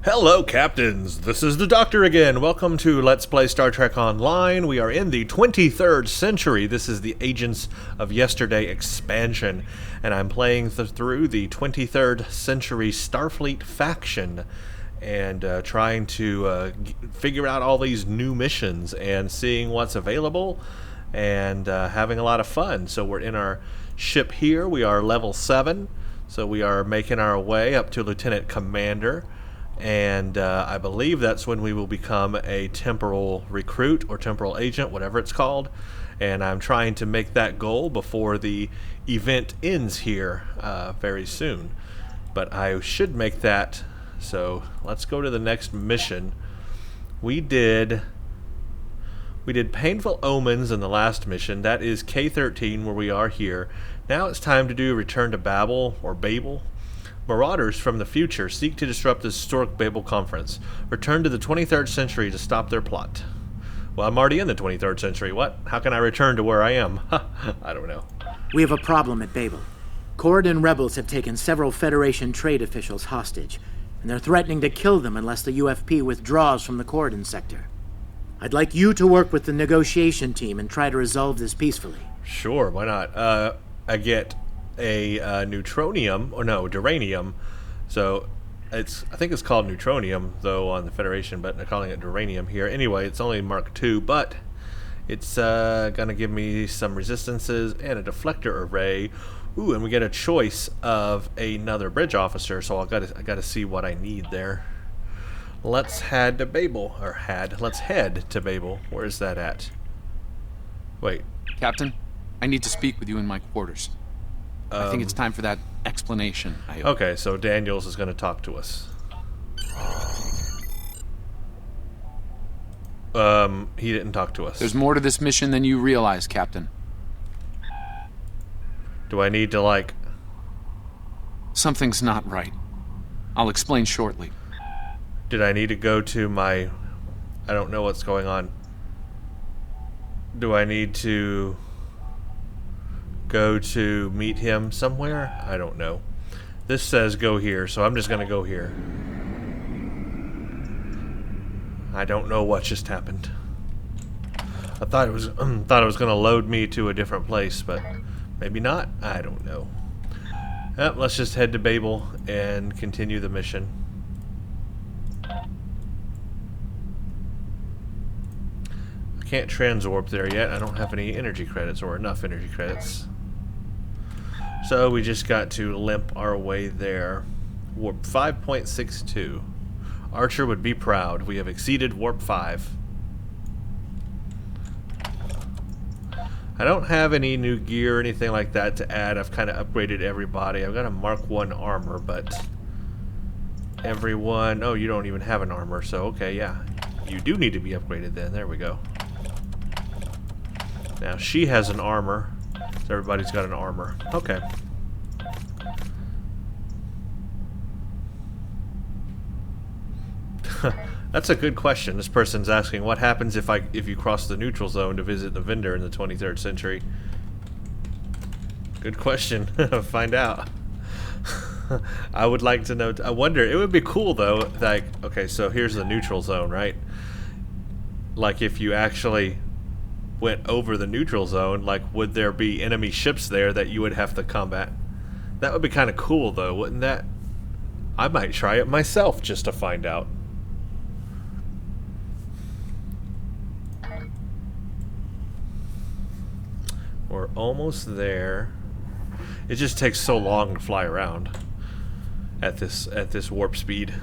Hello, Captains! This is the Doctor again. Welcome to Let's Play Star Trek Online. We are in the 23rd century. This is the Agents of Yesterday expansion, and I'm playing through the 23rd century Starfleet faction and trying to figure out all these new missions and seeing what's available and having a lot of fun. So we're in our ship here. We are level 7, so we are making our way up to Lieutenant Commander. And I believe that's when we will become a temporal recruit or temporal agent, whatever it's called. And I'm trying to make that goal before the event ends here very soon. But I should make that. So let's go to the next mission. We did Painful Omens in the last mission. That is K-13 where we are here. Now it's time to do Return to Babel or Babel. Marauders from the future seek to disrupt the historic Babel conference. Return to the 23rd century to stop their plot. Well, I'm already in the 23rd century. What? How can I return to where I am? I don't know. We have a problem at Babel. Corridon rebels have taken several Federation trade officials hostage, and they're threatening to kill them unless the UFP withdraws from the Corridon sector. I'd like you to work with the negotiation team and try to resolve this peacefully. Sure, why not? I get a neutronium, or no, duranium. So I think it's called neutronium though on the Federation, but they're calling it duranium here. Anyway, it's only Mark II, but it's gonna give me some resistances and a deflector array. Ooh, and we get a choice of another bridge officer, so I gotta see what I need there. Let's head to Babel, let's head to Babel. Where's that at? Wait. Captain, I need to speak with you in my quarters. I think it's time for that explanation, I hope. Okay, so Daniels is going to talk to us. He didn't talk to us. There's more to this mission than you realize, Captain. Do I need to, Something's not right. I'll explain shortly. Did I need to go to my... I don't know what's going on. Do I need to go to meet him somewhere? I don't know. This says go here, so I'm just gonna go here. I don't know what just happened. I thought it was gonna load me to a different place, but maybe not. I don't know. Yep, let's just head to Babel and continue the mission. I can't transorb there yet. I don't have any energy credits or enough energy credits. So we just got to limp our way there. Warp 5.62. Archer would be proud. We have exceeded Warp 5. I don't have any new gear or anything like that to add. I've kind of upgraded everybody. I've got a Mark 1 armor, but everyone... Oh, you don't even have an armor, so okay, yeah. You do need to be upgraded then. There we go. Now she has an armor. So everybody's got an armor. Okay. That's a good question. This person's asking, what happens if you cross the neutral zone to visit the vendor in the 23rd century? Good question. Find out. I would like to know. I wonder, it would be cool though, like, okay, so here's the neutral zone, right? Like if you actually went over the neutral zone, like would there be enemy ships there that you would have to combat? That would be kind of cool though, wouldn't that? I might try it myself just to find out. We're almost there. It just takes so long to fly around at this warp speed.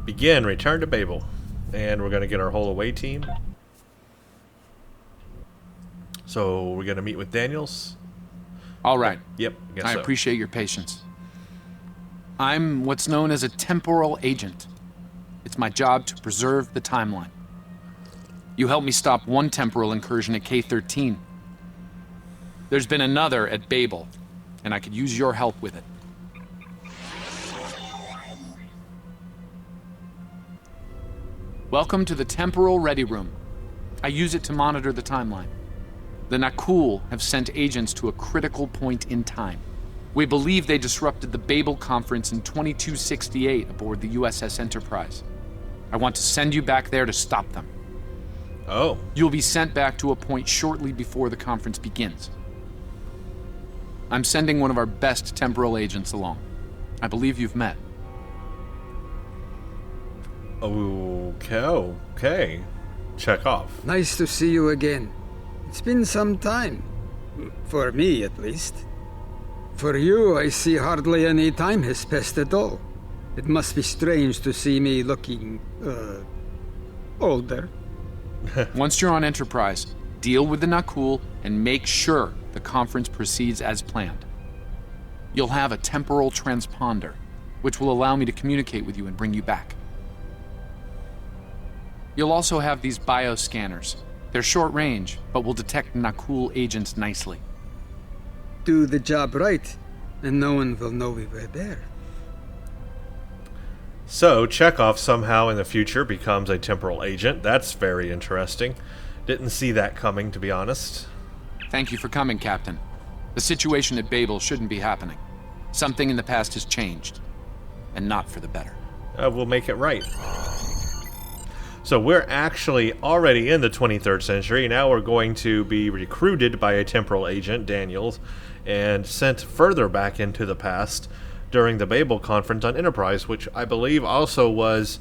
Begin, return to Babel. And we're going to get our whole away team. So we're going to meet with Daniels. All right. Yep, I appreciate your patience. I'm what's known as a temporal agent. It's my job to preserve the timeline. You helped me stop one temporal incursion at K-13. There's been another at Babel, and I could use your help with it. Welcome to the Temporal Ready Room. I use it to monitor the timeline. The Nakul have sent agents to a critical point in time. We believe they disrupted the Babel conference in 2268 aboard the USS Enterprise. I want to send you back there to stop them. Oh. You'll be sent back to a point shortly before the conference begins. I'm sending one of our best temporal agents along. I believe you've met. Okay. Check off. Nice to see you again. It's been some time. For me, at least. For you, I see hardly any time has passed at all. It must be strange to see me looking, older. Once you're on Enterprise, deal with the Nakul and make sure the conference proceeds as planned. You'll have a temporal transponder, which will allow me to communicate with you and bring you back. You'll also have these bioscanners. They're short range, but will detect Nakul agents nicely. Do the job right, and no one will know we were there. So, Chekhov somehow in the future becomes a temporal agent. That's very interesting. Didn't see that coming, to be honest. Thank you for coming, Captain. The situation at Babel shouldn't be happening. Something in the past has changed, and not for the better. We'll make it right. So we're actually already in the 23rd century. Now we're going to be recruited by a temporal agent, Daniels, and sent further back into the past during the Babel conference on Enterprise, which I believe also was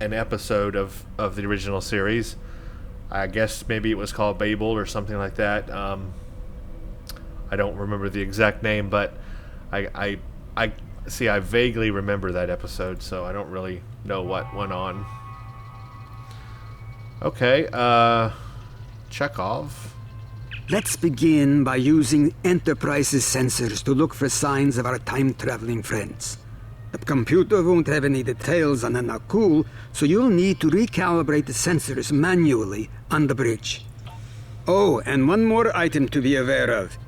an episode of the original series. I guess maybe it was called Babel or something like that. I don't remember the exact name, but I vaguely remember that episode, so I don't really know what went on. Okay, Chekhov. Let's begin by using Enterprise's sensors to look for signs of our time-traveling friends. The computer won't have any details on the Nakul, so you'll need to recalibrate the sensors manually on the bridge. Oh, and one more item to be aware of.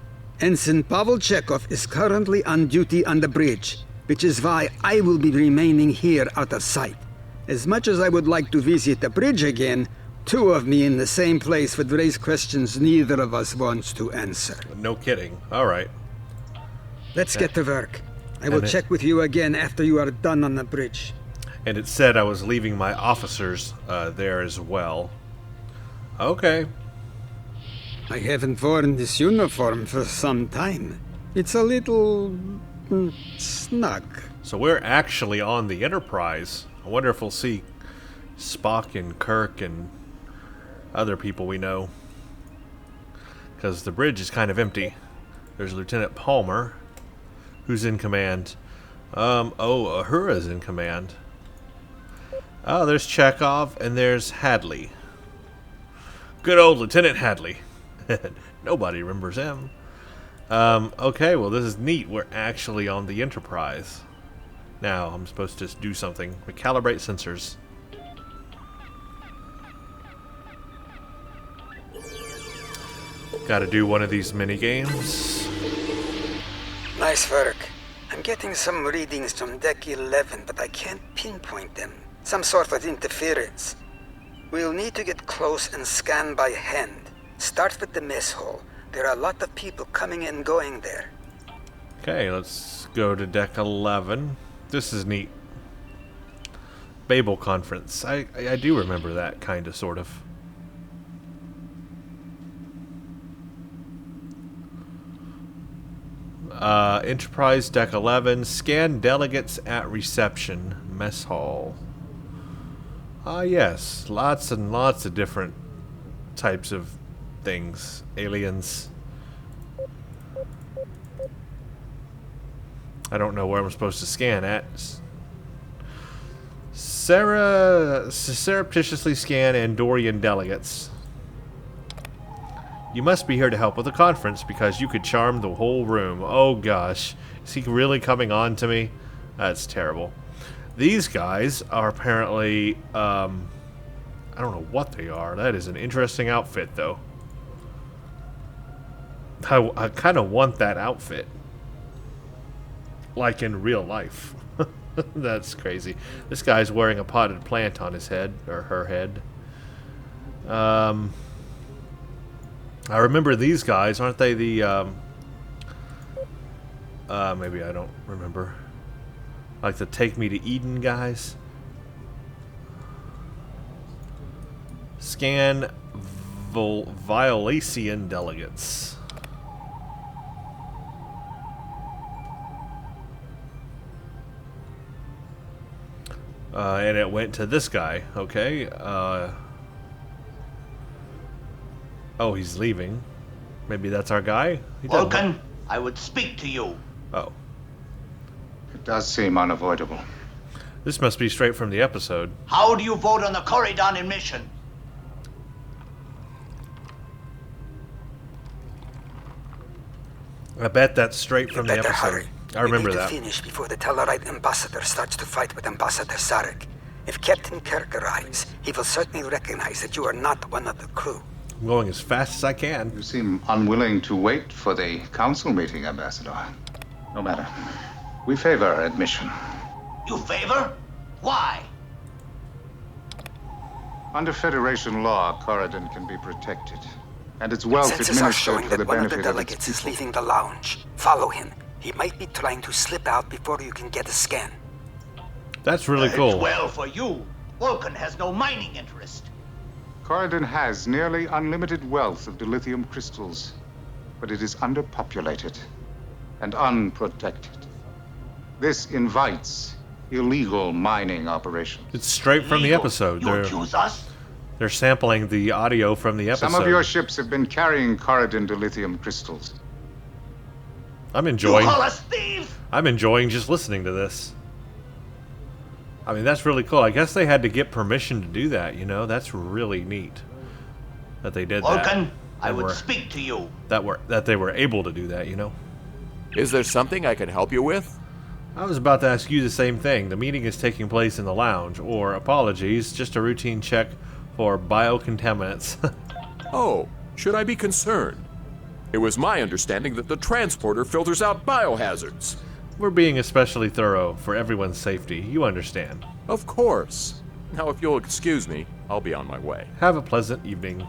Ensign Pavel Chekhov is currently on duty on the bridge, which is why I will be remaining here out of sight. As much as I would like to visit the bridge again, two of me in the same place would raise questions neither of us wants to answer. No kidding. All right. Let's get to work. I will check with you again after you are done on the bridge. And it said I was leaving my officers there as well. Okay. I haven't worn this uniform for some time. It's a little snug. So we're actually on the Enterprise. I wonder if we'll see Spock and Kirk and other people we know. Because the bridge is kind of empty. There's Lieutenant Palmer, who's in command. Uhura's in command. Oh, there's Chekhov, and there's Hadley. Good old Lieutenant Hadley. Nobody remembers him. Okay, well, this is neat. We're actually on the Enterprise. Now, I'm supposed to do something. Recalibrate sensors. Gotta do one of these mini games. Nice work. I'm getting some readings from Deck 11, but I can't pinpoint them. Some sort of interference. We'll need to get close and scan by hand. Start with the mess hall. There are a lot of people coming and going there. Okay, let's go to Deck 11. This is neat. Babel Conference. I do remember that, kind of, sort of. Enterprise Deck 11. Scan delegates at reception. Mess hall. Yes. Lots and lots of different types of things. Aliens. I don't know where I'm supposed to scan at. Surreptitiously scan Andorian delegates. You must be here to help with the conference because you could charm the whole room. Oh gosh. Is he really coming on to me? That's terrible. These guys are apparently, I don't know what they are. That is an interesting outfit, though. I kind of want that outfit. Like in real life. That's crazy. This guy's wearing a potted plant on his head, or her head. I remember these guys, aren't they the, maybe I don't remember. Like the Take Me to Eden guys? Scan Violacean delegates. And it went to this guy. Okay. Oh, he's leaving. Maybe that's our guy? Vulcan, I would speak to you. Oh. It does seem unavoidable. This must be straight from the episode. How do you vote on the Corridon emission? I bet that's straight from the episode. Hurry. I remember we need that. To finish before the Tellarite ambassador starts to fight with Ambassador Sarek. If Captain Kirk arrives, he will certainly recognize that you are not one of the crew. I'm going as fast as I can. You seem unwilling to wait for the council meeting, Ambassador. No matter. We favor admission. You favor? Why? Under Federation law, Corridon can be protected, and its wealth Census are administered showing for the that one of the benefit of delegates its is people. leaving the lounge. Follow him. He might be trying to slip out before you can get a scan. That's really It's cool. well for you. Vulcan has no mining interest. Corridon has nearly unlimited wealth of dilithium crystals, but it is underpopulated and unprotected. This invites illegal mining operations. It's straight from the Legal. episode. You accuse us? They're sampling the audio from the episode. Some of your ships have been carrying Corridon dilithium crystals. I'm You enjoying. call us thieves? I'm enjoying just listening to this. I mean, that's really cool. I guess they had to get permission to do that. You know, that's really neat that they did Vulcan, that. I That would were- speak to you. that they were able to do that. You know. Is there something I can help you with? I was about to ask you the same thing. The meeting is taking place in the lounge, or apologies, just a routine check for biocontaminants. Oh, should I be concerned? It was my understanding that the transporter filters out biohazards. We're being especially thorough for everyone's safety. You understand. Of course. Now, if you'll excuse me, I'll be on my way. Have a pleasant evening.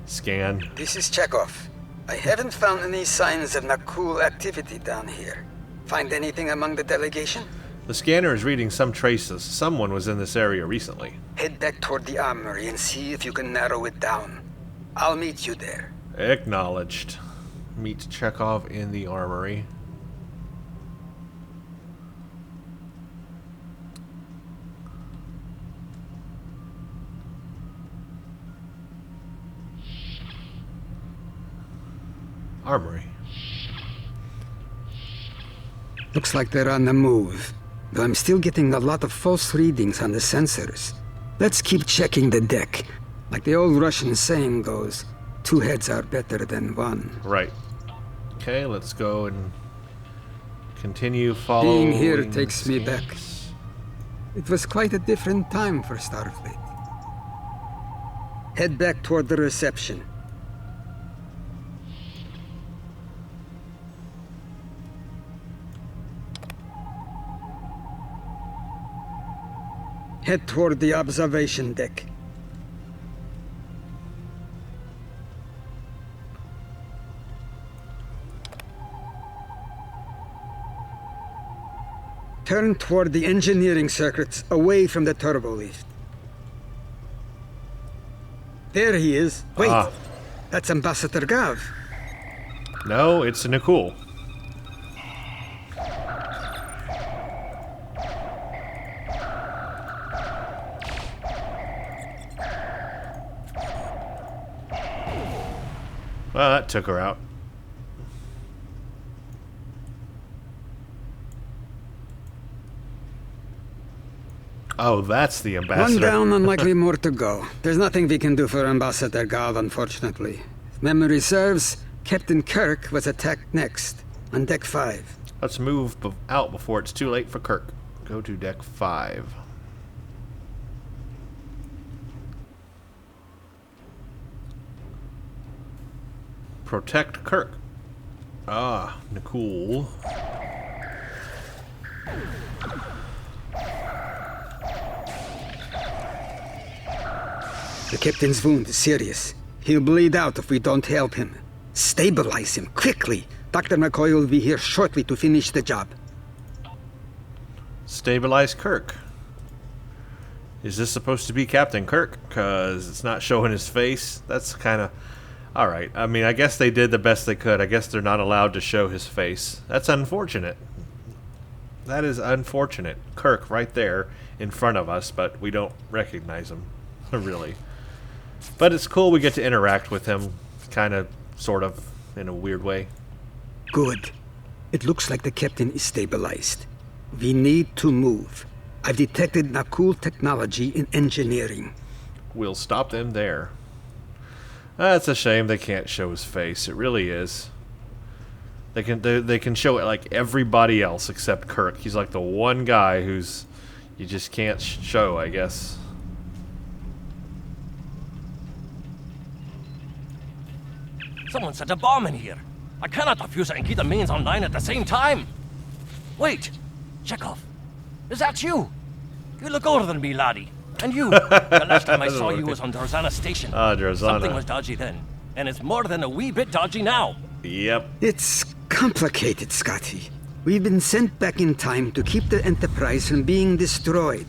Scan. This is Chekhov. I haven't found any signs of Nakul activity down here. Find anything among the delegation? The scanner is reading some traces. Someone was in this area recently. Head back toward the armory and see if you can narrow it down. I'll meet you there. Acknowledged. Meet Chekhov in the armory. Armory. Looks like they're on the move, though I'm still getting a lot of false readings on the sensors. Let's keep checking the deck. Like the old Russian saying goes, 2 heads are better than 1. Right. Okay, let's go and continue following. Being here takes me scans. back. It was quite a different time for Starfleet. Head back toward the reception. Head toward the observation deck. Turn toward the engineering circuits, away from the turbo lift. There he is. Wait, that's Ambassador Gav. No, it's Nakul. Well, that took her out. Oh, that's the ambassador. One down, unlikely more to go. There's nothing we can do for Ambassador Gav, unfortunately. If memory serves, Captain Kirk was attacked next, on Deck 5. Let's move out before it's too late for Kirk. Go to Deck 5. Protect Kirk. Ah, Nakul. The captain's wound is serious. He'll bleed out if we don't help him. Stabilize him, quickly. Dr. McCoy will be here shortly to finish the job. Stabilize Kirk. Is this supposed to be Captain Kirk? Because it's not showing his face. That's kind of... Alright, I mean, I guess they did the best they could. I guess they're not allowed to show his face. That's unfortunate. That is unfortunate. Kirk right there in front of us, but we don't recognize him. Really. But it's cool we get to interact with him. Kind of, sort of, in a weird way. Good. It looks like the captain is stabilized. We need to move. I've detected Nakul technology in engineering. We'll stop them there. That's a shame they can't show his face. It really is. They can show it like everybody else except Kirk. He's like the one guy who's you just can't show, I guess. Someone set a bomb in here. I cannot defuse it and keep the mains online at the same time. Wait, Chekhov, is that you? You look older than me, laddie. And you, the last time I saw you was on Darzana Station. Ah, Darzana. Something was dodgy then, and it's more than a wee bit dodgy now. Yep. It's complicated, Scotty. We've been sent back in time to keep the Enterprise from being destroyed.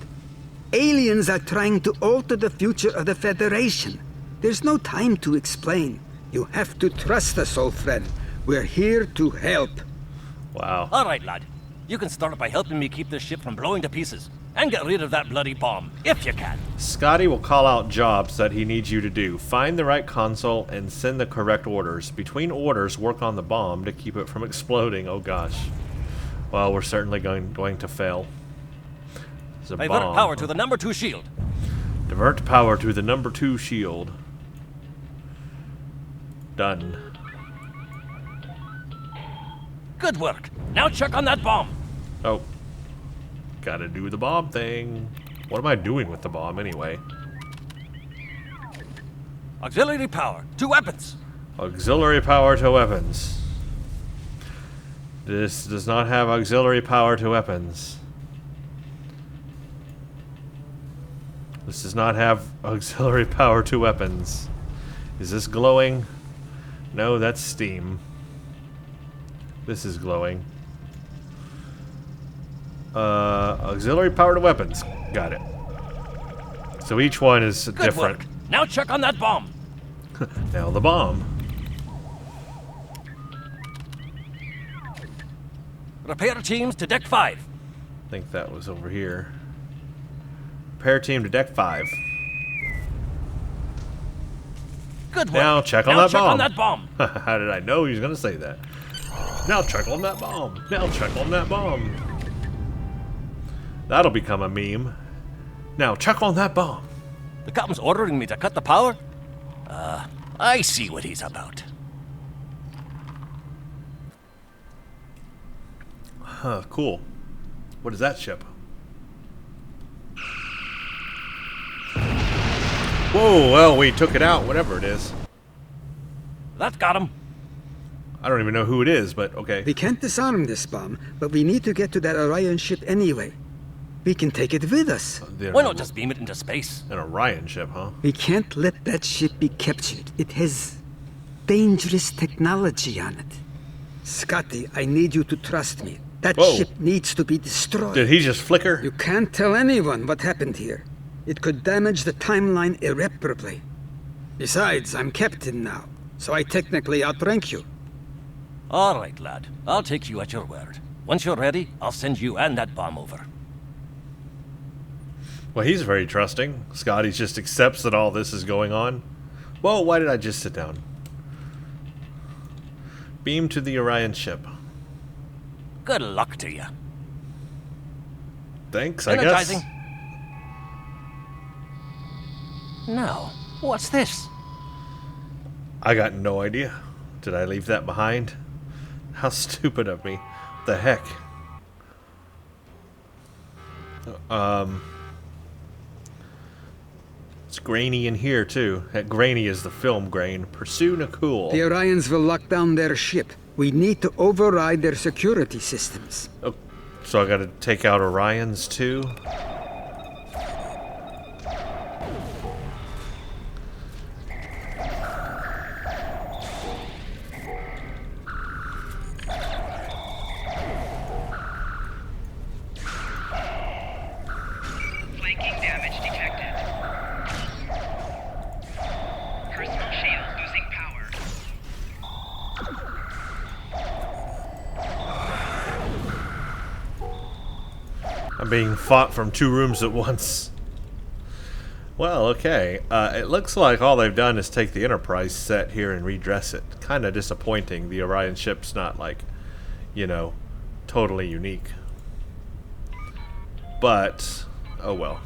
Aliens are trying to alter the future of the Federation. There's no time to explain. You have to trust us, old friend. We're here to help. Wow. All right, lad. You can start by helping me keep this ship from blowing to pieces. And get rid of that bloody bomb, if you can. Scotty will call out jobs that he needs you to do. Find the right console and send the correct orders. Between orders, work on the bomb to keep it from exploding. Oh gosh. Well, we're certainly going to fail. There's a Divert bomb. power to the number 2 shield. Divert power to the number 2 shield. Done. Good work. Now check on that bomb. Oh. Gotta do the bomb thing. What am I doing with the bomb anyway? Auxiliary power to weapons. Auxiliary power to weapons. This does not have auxiliary power to weapons. This does not have auxiliary power to weapons. Is this glowing? No, that's steam. This is glowing. Auxiliary power to weapons. Got it. So each one is Good different. work. Now check on that bomb. Now the bomb. Repair teams to deck 5. I think that was over here. Repair team to deck 5. Good work. Now check on now that check bomb. on that bomb. How did I know he was going to say that? Now check on that bomb. Now check on that bomb. That'll become a meme. Now check on that bomb. The captain's ordering me to cut the power? I see what he's about. Huh, cool. What is that ship? Whoa, well, we took it out, whatever it is. That got him. I don't even know who it is, but okay. We can't disarm this bomb, but we need to get to that Orion ship anyway. We can take it with us. Why not just beam it into space? An Orion ship, huh? We can't let that ship be captured. It has dangerous technology on it. Scotty, I need you to trust me. That Whoa. ship needs to be destroyed. Did he just flicker? You can't tell anyone what happened here. It could damage the timeline irreparably. Besides, I'm captain now, so I technically outrank you. All right, lad. I'll take you at your word. Once you're ready, I'll send you and that bomb over. Well, he's very trusting. Scotty just accepts that all this is going on. Whoa, why did I just sit down? Beam to the Orion ship. Good luck to you. Thanks, I guess. Energizing. Now, what's this? I got no idea. Did I leave that behind? How stupid of me. What the heck? It's grainy in here, too. That grainy is the film grain. Pursue Nakul. The Orions will lock down their ship. We need to override their security systems. Oh, so I gotta take out Orions, too? I'm being fought from two rooms at once. Well, okay. It looks like all they've done is take the Enterprise set here and redress it. Kind of disappointing. The Orion ship's not like, you know, totally unique. But, oh well.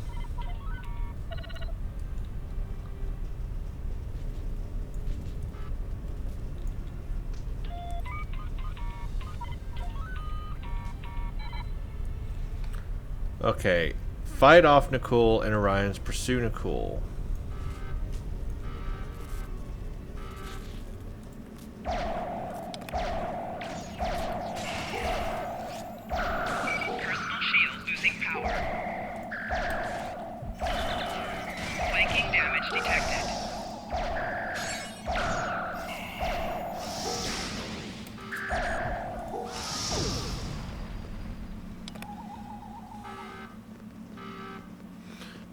Okay, fight off Nicole and Orion's pursue Nicole. Personal shield losing power. Flanking damage detected.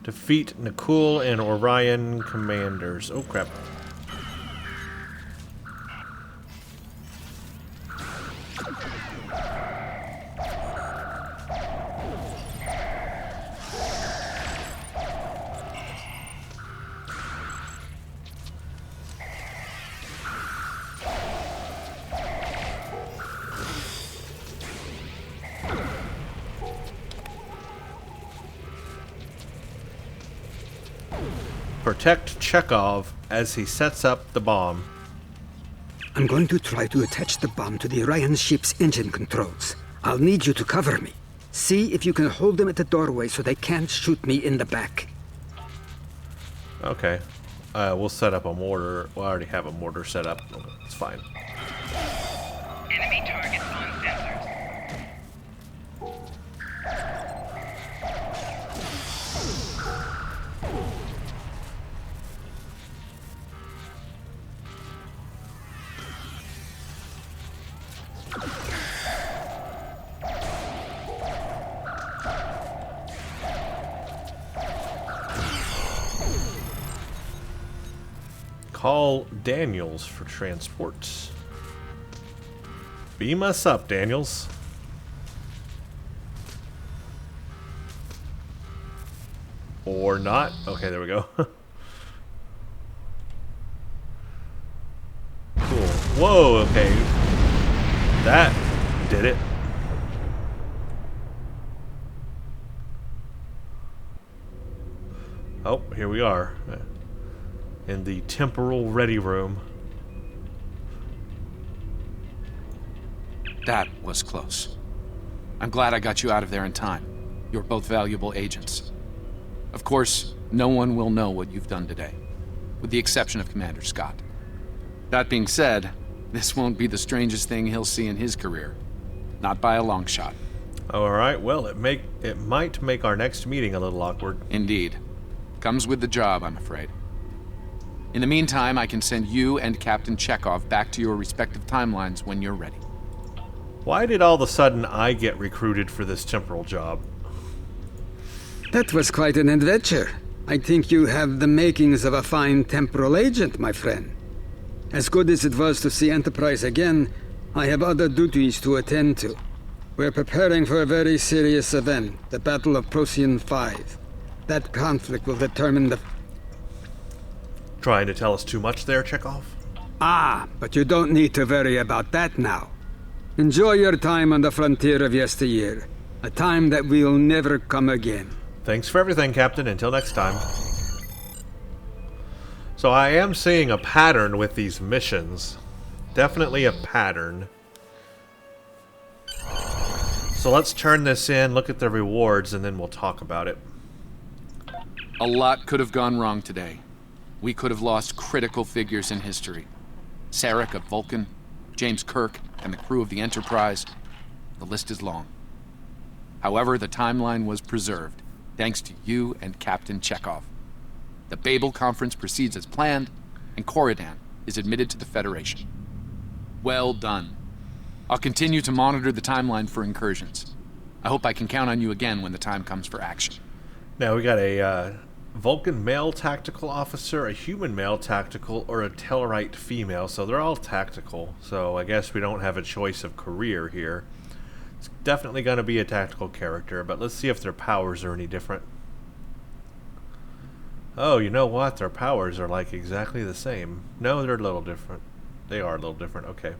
Defeat Nicole and Orion commanders. Oh crap. Protect Chekhov as he sets up the bomb. I'm going to try to attach the bomb to the Orion ship's engine controls. I'll need you to cover me. See if you can hold them at the doorway so they can't shoot me in the back. Okay. We'll set up a mortar. Well, I already have a mortar set up. It's fine. Enemy targets on sensors. Call Daniels for transport. Beam us up, Daniels. Or not. Okay, there we go. Cool. Whoa, okay. That did it. Oh, here we are. In the Temporal ready room. That was close. I'm glad I got you out of there in time. You're both valuable agents. Of course, no one will know what you've done today, with the exception of Commander Scott. That being said, this won't be the strangest thing he'll see in his career. Not by a long shot. Alright, well, it might make our next meeting a little awkward. Indeed. Comes with the job, I'm afraid. In the meantime, I can send you and Captain Chekhov back to your respective timelines when you're ready. Why did all of a sudden I get recruited for this temporal job? That was quite an adventure. I think you have the makings of a fine temporal agent, my friend. As good as it was to see Enterprise again, I have other duties to attend to. We're preparing for a very serious event, the Battle of Procyon 5. That conflict will determine the... Trying to tell us too much there, Chekhov? Ah, but you don't need to worry about that now. Enjoy your time on the frontier of yesteryear, a time that will never come again. Thanks for everything, Captain. Until next time. So I am seeing a pattern with these missions. Definitely a pattern. So let's turn this in, look at the rewards, and then we'll talk about it. A lot could have gone wrong today. We could have lost critical figures in history. Sarek of Vulcan, James Kirk, and the crew of the Enterprise. The list is long. However, the timeline was preserved, thanks to you and Captain Chekhov. The Babel conference proceeds as planned, and Coridan is admitted to the Federation. Well done. I'll continue to monitor the timeline for incursions. I hope I can count on you again when the time comes for action. Now we got a Vulcan male tactical officer, a human male tactical, or a Tellarite female, so they're all tactical. So I guess we don't have a choice of career here. It's definitely going to be a tactical character, but let's see if their powers are any different. Oh, you know what? Their powers are like exactly the same. No, they're a little different. They are a little different. Okay.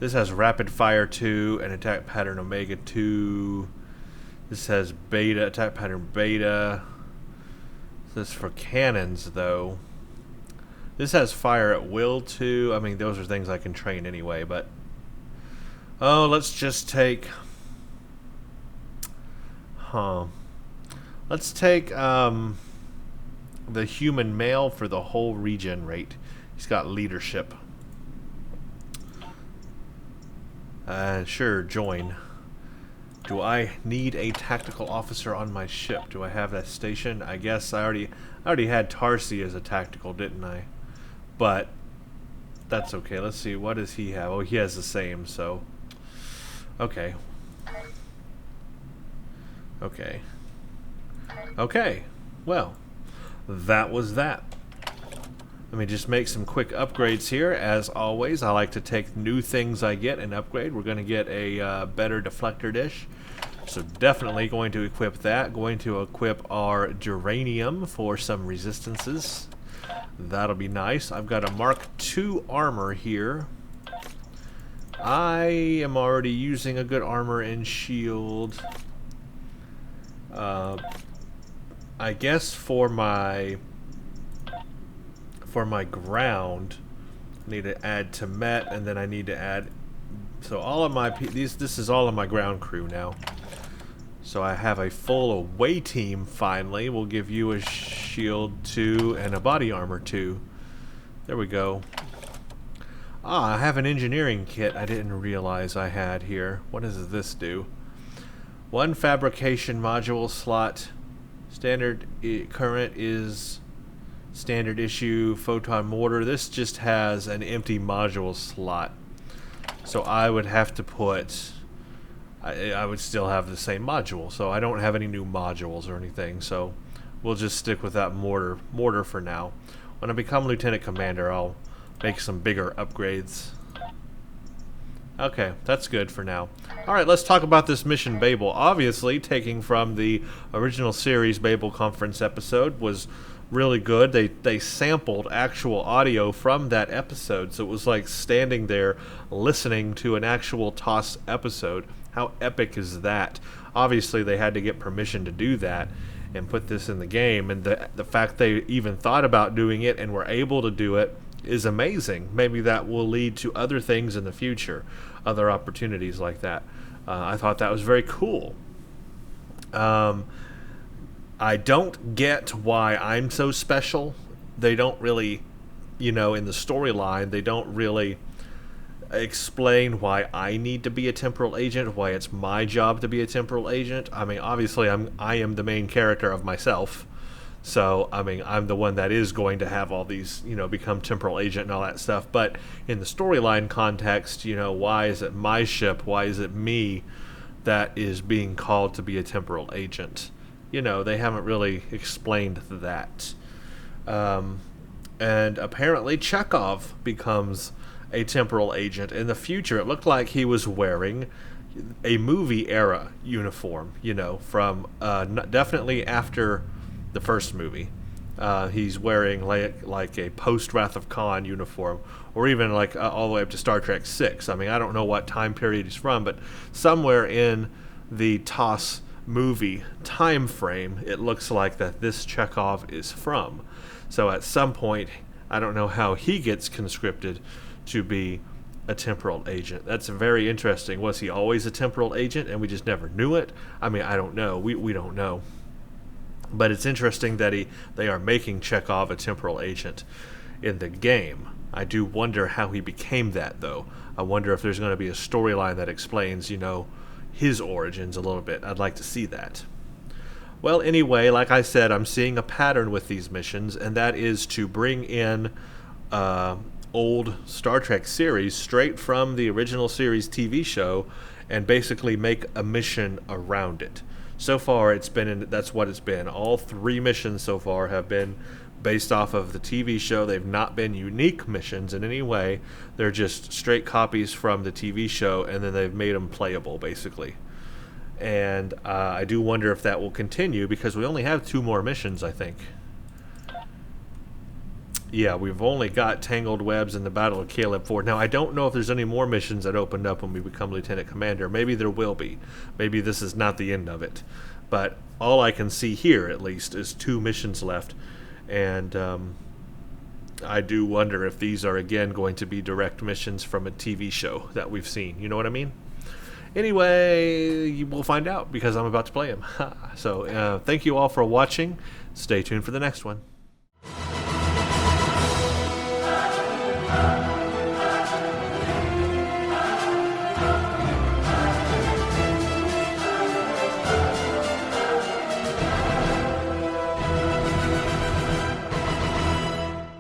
This has rapid fire 2 and attack pattern omega 2. This has beta, attack pattern beta. This is for cannons, though. This has fire at will 2. I mean, those are things I can train anyway, but... Oh, let's just take... Let's take, the human male for the whole regen rate. He's got leadership. Sure, join. Do I need a tactical officer on my ship? Do I have that station? I guess I already had Tarsi as a tactical, didn't I? But that's okay. Let's see. What does he have? Oh, he has the same, so... Okay. Okay. Okay. Well, that was that. Let me just make some quick upgrades here. As always, I like to take new things I get and upgrade. We're going to get a better deflector dish. So definitely going to equip that. Going to equip our geranium for some resistances. That'll be nice. I've got a Mark II armor here. I am already using a good armor and shield. I guess for my ground, I need to add to Met, and then I need to add. So all of my this is all of my ground crew now. So I have a full away team finally. We'll give you a shield 2 and a body armor 2. There we go. Ah, I have an engineering kit I didn't realize I had here. What does this do? 1 fabrication module slot. Standard current is standard issue photon mortar. This just has an empty module slot. So I would have to put... I would still have the same module, so I don't have any new modules or anything, so we'll just stick with that mortar for now. When I become Lieutenant Commander, I'll make some bigger upgrades. Okay, that's good for now. Alright, let's talk about this mission Babel. Obviously, taking from the original series Babel Conference episode was really good. They sampled actual audio from that episode, so it was like standing there listening to an actual TOS episode. How epic is that? Obviously, they had to get permission to do that and put this in the game, and the fact they even thought about doing it and were able to do it is amazing. Maybe that will lead to other things in the future, other opportunities like that. I thought that was very cool. I don't get why I'm so special. They don't really, in the storyline, they don't really explain why I need to be a temporal agent, why it's my job to be a temporal agent. I mean, obviously I am the main character of myself. So, I mean, I'm the one that is going to have all these, become temporal agent and all that stuff. But in the storyline context, why is it my ship? Why is it me that is being called to be a temporal agent? They haven't really explained that. And apparently Chekhov becomes a temporal agent in the future. It looked like he was wearing a movie era uniform, from definitely after the first movie. He's wearing like a post Wrath of Khan uniform, or even like all the way up to Star Trek 6. I mean, I don't know what time period he's from, but somewhere in the TOS movie time frame, it looks like that this Chekhov is from. So at some point, I don't know how he gets conscripted to be a temporal agent. That's very interesting. Was he always a temporal agent and we just never knew it? I mean, I don't know. We don't know. But it's interesting that they are making Chekhov a temporal agent in the game. I do wonder how he became that, though. I wonder if there's going to be a storyline that explains, his origins a little bit. I'd like to see that. Well, anyway, like I said, I'm seeing a pattern with these missions, and that is to bring in old Star Trek series straight from the original series TV show and basically make a mission around it. So far, that's what it's been. All 3 missions so far have been based off of the TV show. They've not been unique missions in any way. They're just straight copies from the TV show, and then they've made them playable, basically. And I do wonder if that will continue, because we only have 2 more missions, I think. Yeah, we've only got Tangled Webs and the Battle of Caleb Ford. Now, I don't know if there's any more missions that opened up when we become Lieutenant Commander. Maybe there will be. Maybe this is not the end of it. But all I can see here, at least, is 2 missions left. And I do wonder if these are, again, going to be direct missions from a TV show that we've seen. You know what I mean? Anyway, we'll find out, because I'm about to play them. So, thank you all for watching. Stay tuned for the next one.